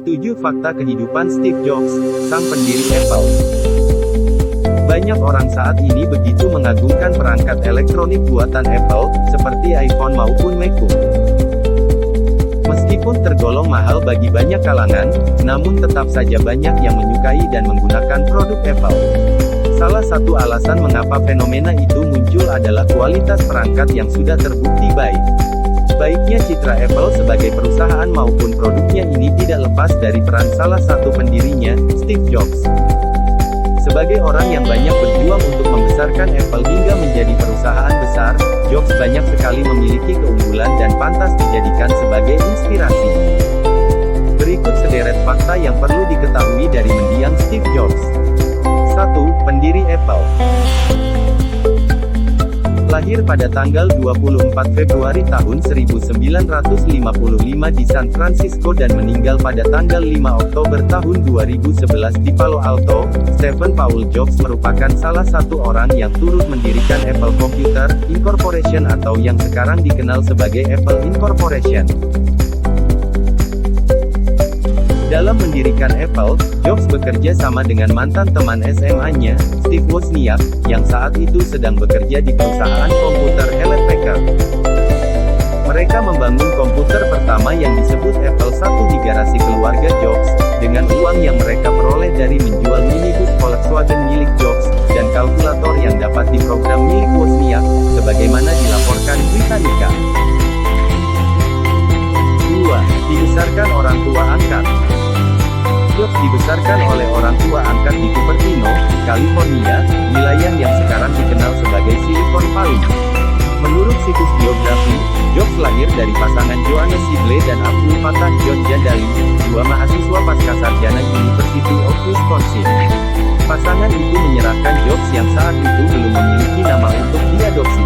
7 Fakta Kehidupan Steve Jobs, sang pendiri Apple. Banyak orang saat ini begitu mengagungkan perangkat elektronik buatan Apple, seperti iPhone maupun MacBook. Meskipun tergolong mahal bagi banyak kalangan, namun tetap saja banyak yang menyukai dan menggunakan produk Apple. Salah satu alasan mengapa fenomena itu muncul adalah kualitas perangkat yang sudah terbukti baik. Baiknya citra Apple sebagai perusahaan maupun produknya ini tidak lepas dari peran salah satu pendirinya, Steve Jobs. Sebagai orang yang banyak berjuang untuk membesarkan Apple hingga menjadi perusahaan besar, Jobs banyak sekali memiliki keunggulan dan pantas dijadikan sebagai inspirasi. Berikut sederet fakta yang perlu diketahui dari mendiang Steve Jobs. 1. Pendiri Apple. Lahir pada tanggal 24 Februari tahun 1955 di San Francisco dan meninggal pada tanggal 5 Oktober tahun 2011 di Palo Alto, Stephen Paul Jobs merupakan salah satu orang yang turut mendirikan Apple Computer Incorporation atau yang sekarang dikenal sebagai Apple Incorporation. Dalam mendirikan Apple, Jobs bekerja sama dengan mantan teman SMA-nya, Steve Wozniak, yang saat itu sedang bekerja di perusahaan komputer Hewlett Packard. Mereka membangun komputer pertama yang disebut Apple I di garasi keluarga Jobs, dengan uang yang mereka peroleh dari menjual minibus Volkswagen milik Jobs, dan kalkulator yang dapat diprogram milik Wozniak, sebagaimana dilaporkan Britannica. 2. Dibesarkan orang tua angkat. Jobs dibesarkan oleh orang tua angkat di Cupertino, California, wilayah yang sekarang dikenal sebagai Silicon Valley. Menurut situs biografi, Jobs lahir dari pasangan Johannes Sibley dan Abdul Fattah John Jandali, dua mahasiswa pascasarjana University of Wisconsin. Pasangan itu menyerahkan Jobs yang saat itu belum memiliki nama untuk diadopsi.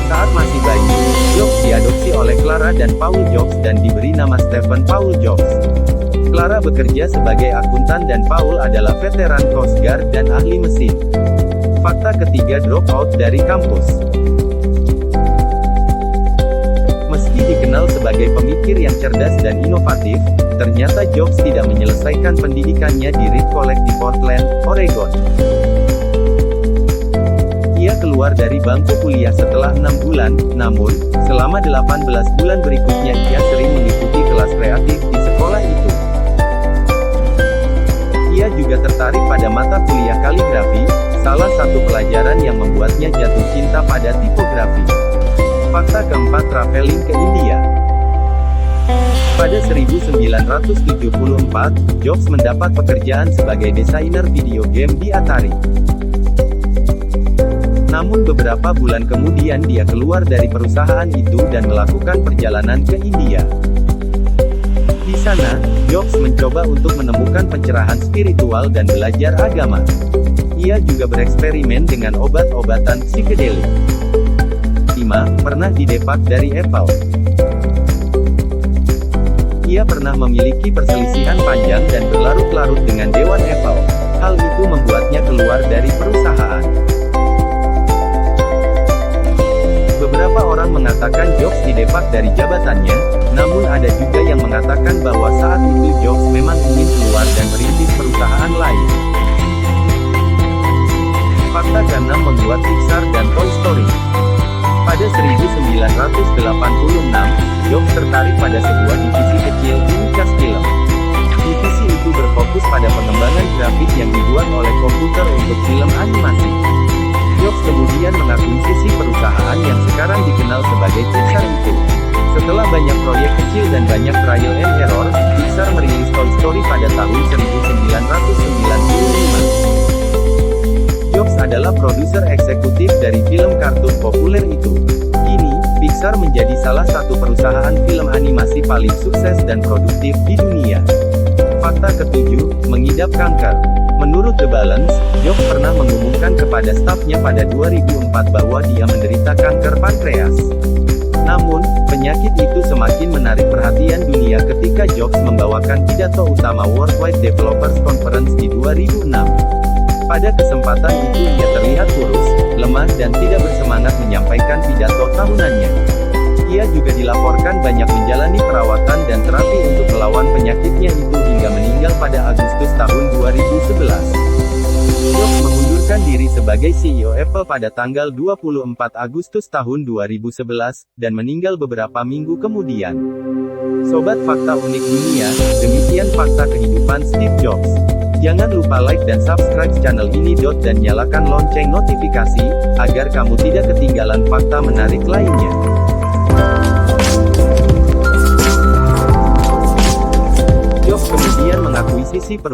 Saat masih bayi, Jobs diadopsi oleh Clara dan Paul Jobs dan diberi nama Stephen Paul Jobs. Clara bekerja sebagai akuntan dan Paul adalah veteran Coast Guard dan ahli mesin. Fakta ketiga, dropout dari kampus. Meski dikenal sebagai pemikir yang cerdas dan inovatif, ternyata Jobs tidak menyelesaikan pendidikannya di Reed College di Portland, Oregon. Ia keluar dari bangku kuliah setelah 6 bulan, namun, selama 18 bulan berikutnya ia sering mengikuti kelas kreatif di sekolah itu. Ia juga tertarik pada mata kuliah kaligrafi, salah satu pelajaran yang membuatnya jatuh cinta pada tipografi. Fakta keempat, traveling ke India. Pada 1974, Jobs mendapat pekerjaan sebagai desainer video game di Atari. Namun beberapa bulan kemudian dia keluar dari perusahaan itu dan melakukan perjalanan ke India. Di sana, Jobs mencoba untuk menemukan pencerahan spiritual dan belajar agama. Ia juga bereksperimen dengan obat-obatan psikedelik. 5. Pernah didepak dari Apple. Ia pernah memiliki perselisihan panjang dan berlarut-larut dengan Dewan Apple. Hal itu membuatnya keluar dari perusahaan. Beberapa orang mengatakan Jobs didepak dari jabatannya, namun ada juga yang mengatakan bahwa saat itu Jobs memang ingin keluar dan merintis perusahaan lain. Fakta ke-6 membuat Pixar dan Toy Story. Pada 1986, Jobs tertarik pada sebuah divisi kecil di Lucasfilm. Divisi itu berfokus pada pengembangan grafik yang dibuat oleh komputer untuk film animasi. Jobs kemudian mengakuisisi perusahaan yang sekarang dikenal sebagai Pixar itu. Setelah banyak proyek kecil dan banyak trial and error, Pixar merilis Toy Story pada tahun 1995. Jobs adalah produser eksekutif dari film kartun populer itu. Kini, Pixar menjadi salah satu perusahaan film animasi paling sukses dan produktif di dunia. Fakta ke-7, mengidap kanker. Menurut The Balance, Jobs pernah mengumumkan kepada stafnya pada 2004 bahwa dia menderita kanker pankreas. Namun, penyakit itu semakin menarik perhatian dunia ketika Jobs membawakan pidato utama Worldwide Developers Conference di 2006. Pada kesempatan itu ia terlihat kurus, lemah dan tidak bersemangat menyampaikan pidato tahunannya. Ia juga dilaporkan banyak menjalani perawatan dan terapi untuk melawan penyakit sebagai CEO Apple pada tanggal 24 Agustus tahun 2011, dan meninggal beberapa minggu kemudian. Sobat Fakta Unik Dunia, demikian fakta kehidupan Steve Jobs. Jangan lupa like dan subscribe channel ini dan nyalakan lonceng notifikasi, agar kamu tidak ketinggalan fakta menarik lainnya. Jobs kemudian mengakuisisi perusahaan